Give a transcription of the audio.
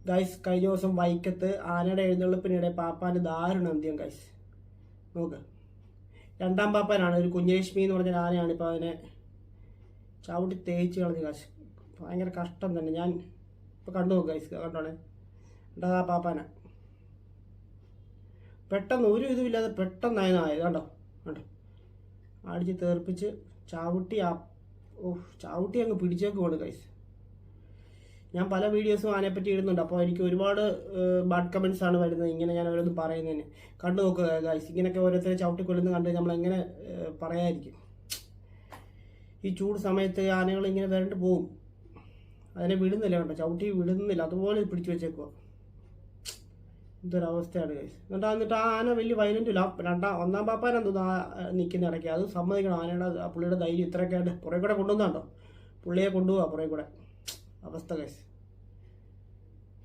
Guys കഴിഞ്ഞ ദിവസം വൈക്കത്ത് ആനയുടെ എഴുന്നള്ളിപ്പിനിടെ പാപ്പാൻ്റെ ദാരുണം അന്ത്യം ഗൈസ്. നോക്ക്, രണ്ടാം പാപ്പാനാണ്, ഒരു കുഞ്ഞലക്ഷ്മി എന്ന് പറഞ്ഞ ആനയാണ്. ഇപ്പോൾ അതിനെ ചവിട്ടി തേച്ച് കളഞ്ഞ് ഗൈസ്. ഭയങ്കര കഷ്ടം തന്നെ. ഞാൻ ഇപ്പോൾ കണ്ടു നോക്ക് ഗൈസ്, കണ്ടോണേ, ആ പാപ്പാന പെട്ടെന്ന് ഒരു ഇതുമില്ലാതെ പെട്ടെന്നായത് കണ്ടോ കണ്ടോ, അടിച്ച് തെറിപ്പിച്ച് ചവിട്ടി ചവിട്ടി അങ്ങ് പിടിച്ചേക്ക് പോണ് ഗൈസ്. ഞാൻ പല വീഡിയോസും ആനയെപ്പറ്റി ഇടുന്നുണ്ട്, അപ്പോൾ എനിക്ക് ഒരുപാട് ബാഡ് കമൻസ് ആണ് വരുന്നത് ഇങ്ങനെ ഞാൻ ഓരോന്നും പറയുന്നതിന്. കണ്ടു നോക്കുക ഗൈസ്, ഇങ്ങനെയൊക്കെ ഓരോരുത്തരെ ചവിട്ടിക്കൊല്ലുന്ന കണ്ട് നമ്മളെങ്ങനെ പറയാതിരിക്കും. ഈ ചൂട് സമയത്ത് ആനകൾ ഇങ്ങനെ വരണ്ട് പോവും, അതിനെ വിടുന്നില്ല, കണ്ടോ ചവിട്ടി വിടുന്നില്ല, അതുപോലെ പിടിച്ചു വെച്ചേക്കുക. ഇതൊരവസ്ഥയാണ് ഗൈസ്. എന്നിട്ട് ആ ആന വലിയ വയലൻ്റ് ഇല്ല. ഒന്നാം പാപ്പാനെന്തോ നിൽക്കുന്ന ഇടയ്ക്ക്, അത് സമ്മതിക്കണം. ആനയുടെ പുള്ളിയുടെ ധൈര്യം ഇത്രയൊക്കെ ആയിട്ട് പുറകെ കൂടെ കൊണ്ടുവന്നുണ്ടോ, പുള്ളിയെ കൊണ്ടുപോവാ പുറകെ കൂടെ. അവസ്ഥ ഗൈസ്.